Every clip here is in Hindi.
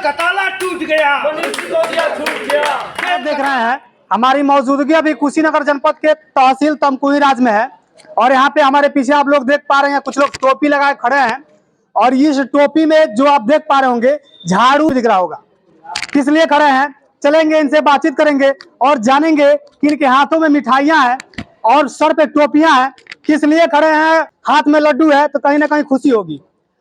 का ताला टूट गया, मनीष सिसोदिया छूट गया। आप देख रहे हैं हमारी मौजूदगी अभी कुशीनगर जनपद के तहसील तमकुही राज में है और यहाँ पे हमारे पीछे आप लोग देख पा रहे हैं कुछ लोग टोपी लगाए खड़े हैं और इस टोपी में जो आप देख पा रहे होंगे झाड़ू दिख रहा होगा। किस लिए खड़े हैं चलेंगे, इनसे बातचीत करेंगे और जानेंगे कि इनके हाथों में मिठाइयाँ हैं और सर पे टोपियां हैं। किस लिए खड़े हैं, हाथ में लड्डू है तो कहीं ना कहीं खुशी होगी।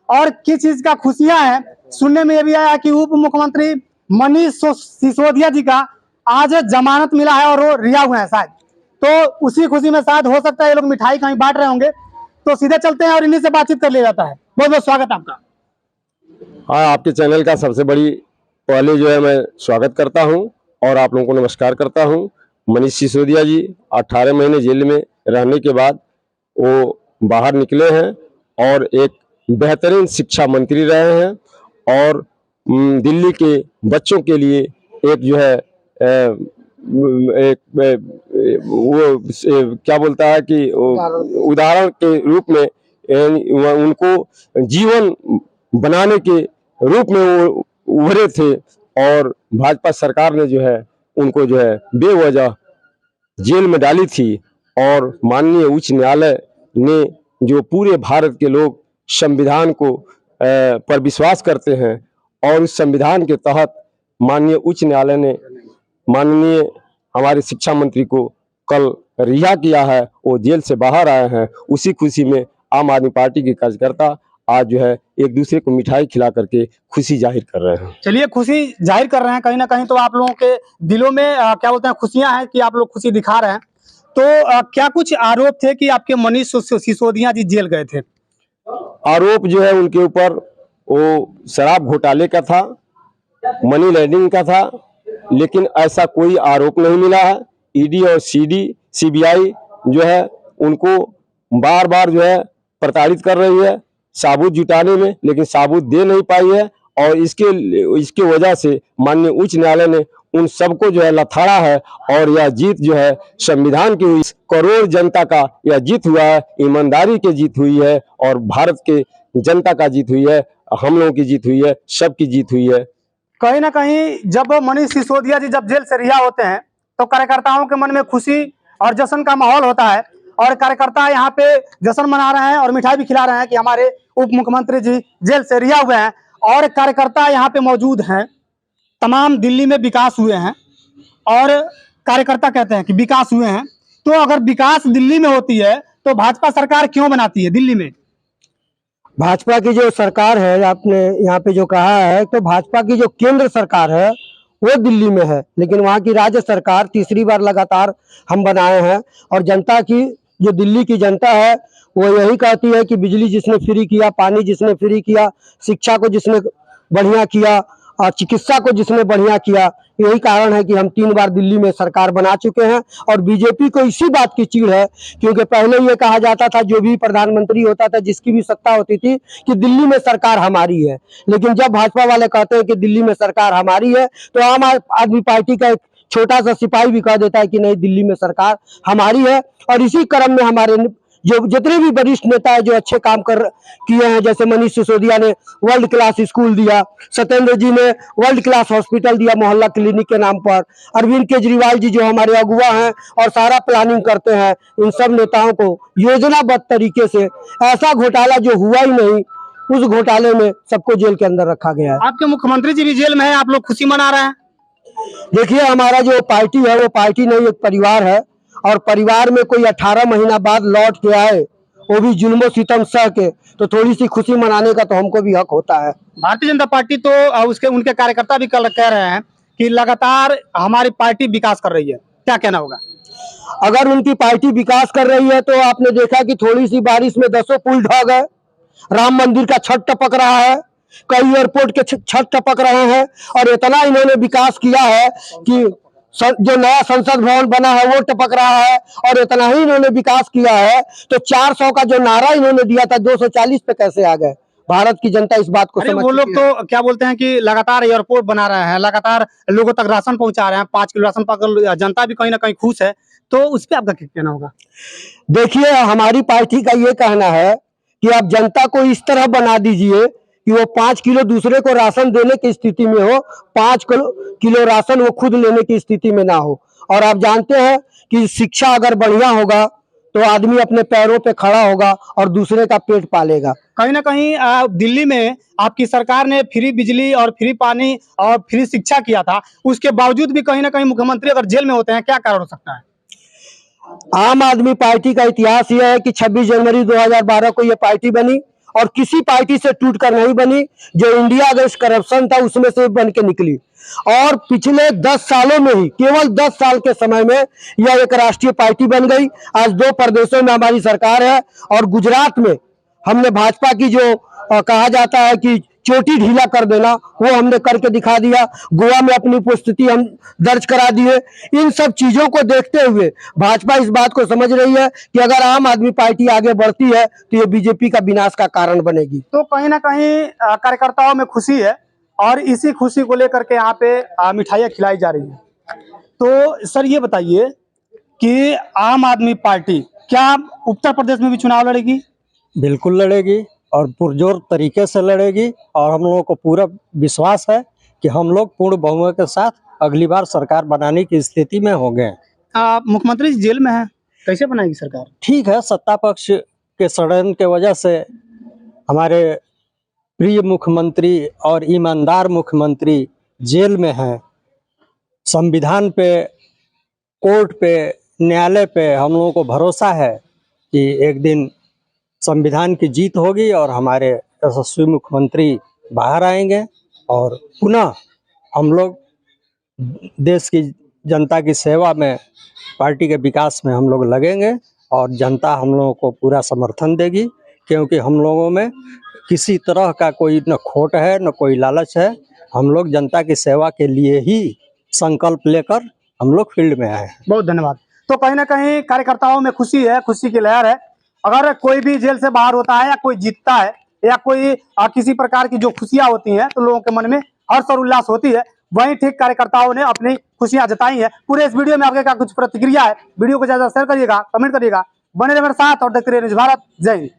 और किस चीज का खुशियां हैं, सुनने में ये भी आया कि उप मुख्यमंत्री मनीष सिसोदिया जी का आज जमानत मिला है और वो रिहा हुए हैं शायद, तो उसी खुशी में शायद हो सकता है ये लोग मिठाई कहीं बांट रहे होंगे। तो सीधे चलते हैं और इन्हीं से बातचीत कर लिया जाता है। बहुत बहुत स्वागत आपका। हाँ, आपके चैनल का सबसे बड़ी पहले जो है मैं स्वागत करता हूँ और आप लोगों को नमस्कार करता हूँ। मनीष सिसोदिया जी 18 महीने जेल में रहने के बाद वो बाहर निकले हैं और एक बेहतरीन शिक्षा मंत्री रहे हैं और दिल्ली के बच्चों के लिए एक जो है एक वो क्या बोलता है कि उदाहरण के रूप में उनको जीवन बनाने के रूप में वो उभरे थे और भाजपा सरकार ने जो है उनको जो है बेवजह जेल में डाली थी और माननीय उच्च न्यायालय ने जो पूरे भारत के लोग संविधान को पर विश्वास करते हैं और उस संविधान के तहत माननीय उच्च न्यायालय ने माननीय हमारे शिक्षा मंत्री को कल रिहा किया है। वो जेल से बाहर आए हैं। उसी खुशी में आम आदमी पार्टी के कार्यकर्ता आज जो है एक दूसरे को मिठाई खिला करके खुशी जाहिर कर रहे हैं। चलिए, खुशी जाहिर कर रहे हैं, कहीं ना कहीं तो आप लोगों के दिलों में क्या बोलते हैं खुशियां हैं कि आप लोग खुशी दिखा रहे हैं। तो क्या कुछ आरोप थे कि आपके मनीष सिसोदिया जी जेल गए थे? आरोप जो है उनके ऊपर वो शराब घोटाले का था, मनी लॉन्ड्रिंग का था, लेकिन ऐसा कोई आरोप नहीं मिला है। ईडी और सीबीआई जो है उनको बार बार जो है प्रताड़ित कर रही है साबूत जुटाने में, लेकिन साबूत दे नहीं पाई है और इसके वजह से माननीय उच्च न्यायालय ने उन सबको जो है लथाड़ा है और यह जीत जो है संविधान की हुई, करोड़ जनता का यह जीत हुआ है, ईमानदारी की जीत हुई है और भारत के जनता का जीत हुई है, हम लोगों की जीत हुई है, सबकी जीत हुई है। कहीं ना कहीं जब मनीष सिसोदिया जी जब जेल से रिहा होते हैं तो कार्यकर्ताओं के मन में खुशी और जश्न का माहौल होता है और कार्यकर्ता यहाँ पे जश्न मना रहे हैं और मिठाई भी खिला रहे हैं कि हमारे उप मुख्यमंत्री जी जेल से रिहा हुए हैं और कार्यकर्ता यहाँ पे मौजूद हैं। तमाम दिल्ली में विकास हुए हैं और कार्यकर्ता कहते हैं कि विकास हुए हैं। तो अगर विकास दिल्ली में होती है तो भाजपा सरकार क्यों बनाती है दिल्ली में? भाजपा की जो सरकार है, आपने यहाँ पे जो कहा है, तो भाजपा की जो केंद्र सरकार है वो दिल्ली में है, लेकिन वहाँ की राज्य सरकार तीसरी बार लगातार हम बनाए हैं और जनता की जो दिल्ली की जनता है वो यही कहती है कि बिजली जिसने फ्री किया, पानी जिसने फ्री किया, शिक्षा को जिसने बढ़िया किया और चिकित्सा को जिसने बढ़िया किया, यही कारण है कि हम 3 बार दिल्ली में सरकार बना चुके हैं। और बीजेपी को इसी बात की चिढ़ है क्योंकि पहले ये कहा जाता था, जो भी प्रधानमंत्री होता था, जिसकी भी सत्ता होती थी, कि दिल्ली में सरकार हमारी है, लेकिन जब भाजपा वाले कहते हैं कि दिल्ली में सरकार हमारी है तो आम आदमी पार्टी का एक छोटा सा सिपाही भी कह देता है कि नहीं, दिल्ली में सरकार हमारी है। और इसी क्रम में हमारे जो जितने भी वरिष्ठ नेता है जो अच्छे काम किए हैं, जैसे मनीष सिसोदिया ने वर्ल्ड क्लास स्कूल दिया, सत्येंद्र जी ने वर्ल्ड क्लास हॉस्पिटल दिया मोहल्ला क्लिनिक के नाम पर, अरविंद केजरीवाल जी जो हमारे अगुवा हैं और सारा प्लानिंग करते हैं, इन सब नेताओं को योजनाबद्ध तरीके से ऐसा घोटाला जो हुआ ही नहीं, उस घोटाले में सबको जेल के अंदर रखा गया है। आपके मुख्यमंत्री जी भी जेल में है, आप लोग खुशी मना रहे हैं। देखिए, हमारा जो पार्टी है वो पार्टी नहीं, एक परिवार है और परिवार में कोई 18 महीना बाद लौट के आए, वो भी जुल्मो सितम सह के, तो थोड़ी सी खुशी मनाने का तो हमको भी हक होता है। भारतीय जनता पार्टी तो उनके कार्यकर्ता भी कल कह रहे हैं कि लगातार हमारी पार्टी विकास कर रही है, क्या कहना होगा? अगर उनकी पार्टी विकास कर रही है तो आपने देखा कि थोड़ी सी बारिश में 10 पुल ढह गए, राम मंदिर का छत टपक रहा है, कई एयरपोर्ट के छत टपक रहे हैं और इतना इन्होंने विकास किया है कि जो नया संसद भवन बना है वो टपक रहा है और इतना ही इन्होंने विकास किया है। तो 400 का जो नारा इन्होंने दिया था 240 पे कैसे आ गए? भारत की जनता इस बात को समझ वो लोग तो क्या बोलते हैं कि लगातार एयरपोर्ट बना रहे हैं, लगातार लोगों तक राशन पहुंचा रहे हैं, 5 किलो राशन पाकर जनता भी कहीं ना कहीं खुश है, तो उस पर आपका क्या कहना होगा? देखिए, हमारी पार्टी का ये कहना है कि आप जनता को इस तरह बना दीजिए कि वो 5 किलो दूसरे को राशन देने की स्थिति में हो, 5 किलो राशन वो खुद लेने की स्थिति में ना हो। और आप जानते हैं कि शिक्षा अगर बढ़िया होगा तो आदमी अपने पैरों पे खड़ा होगा और दूसरे का पेट पालेगा। कहीं ना कहीं दिल्ली में आपकी सरकार ने फ्री बिजली और फ्री पानी और फ्री शिक्षा किया था, उसके बावजूद भी कहीं ना कहीं मुख्यमंत्री अगर जेल में होते हैं, क्या कारण हो सकता है? आम आदमी पार्टी का इतिहास यह है कि 26 जनवरी 2012 को यह पार्टी बनी और किसी पार्टी से टूटकर नहीं बनी। जो इंडिया अगेंस्ट करप्शन था उसमें से बन के निकली और पिछले 10 सालों में ही, केवल 10 साल के समय में यह एक राष्ट्रीय पार्टी बन गई। आज 2 प्रदेशों में हमारी सरकार है और गुजरात में हमने भाजपा की जो कहा जाता है कि चोटी ढीला कर देना, वो हमने करके दिखा दिया। गोवा में अपनी उपस्थिति हम दर्ज करा दिए। इन सब चीजों को देखते हुए भाजपा इस बात को समझ रही है कि अगर आम आदमी पार्टी आगे बढ़ती है तो ये बीजेपी का विनाश का कारण बनेगी। तो कहीं ना कहीं कार्यकर्ताओं में खुशी है और इसी खुशी को लेकर के यहाँ पे मिठाइयाँ खिलाई जा रही है। तो सर ये बताइए कि आम आदमी पार्टी क्या उत्तर प्रदेश में भी चुनाव लड़ेगी? बिल्कुल लड़ेगी और पुरजोर तरीके से लड़ेगी और हम लोगों को पूरा विश्वास है कि हम लोग पूर्ण बहुमत के साथ अगली बार सरकार बनाने की स्थिति में होंगे। मुख्यमंत्री जेल में है, कैसे बनाएगी सरकार? ठीक है, सत्ता पक्ष के षड्यंत्र के वजह से हमारे प्रिय मुख्यमंत्री और ईमानदार मुख्यमंत्री जेल में हैं। संविधान पे, कोर्ट पे, न्यायालय पे हम लोगों को भरोसा है कि एक दिन संविधान की जीत होगी और हमारे यशस्वी मुख्यमंत्री बाहर आएंगे और पुनः हम लोग देश की जनता की सेवा में, पार्टी के विकास में हम लोग लगेंगे और जनता हम लोगों को पूरा समर्थन देगी, क्योंकि हम लोगों में किसी तरह का कोई न खोट है न कोई लालच है। हम लोग जनता की सेवा के लिए ही संकल्प लेकर हम लोग फील्ड में आए हैं। बहुत धन्यवाद। तो कहीं ना कहीं कार्यकर्ताओं में खुशी है, खुशी की लहर है। अगर कोई भी जेल से बाहर होता है या कोई जीतता है या कोई किसी प्रकार की जो खुशियां होती हैं तो लोगों के मन में हर्ष और उल्लास होती है। वहीं ठीक कार्यकर्ताओं ने अपनी खुशियां जताई हैं। पूरे इस वीडियो में आपके क्या कुछ प्रतिक्रिया है, वीडियो को ज्यादा शेयर करिएगा, कमेंट करिएगा, बने रहिए मेरे साथ और देखते रहिए न्यूज़ भारत। जय हिंद।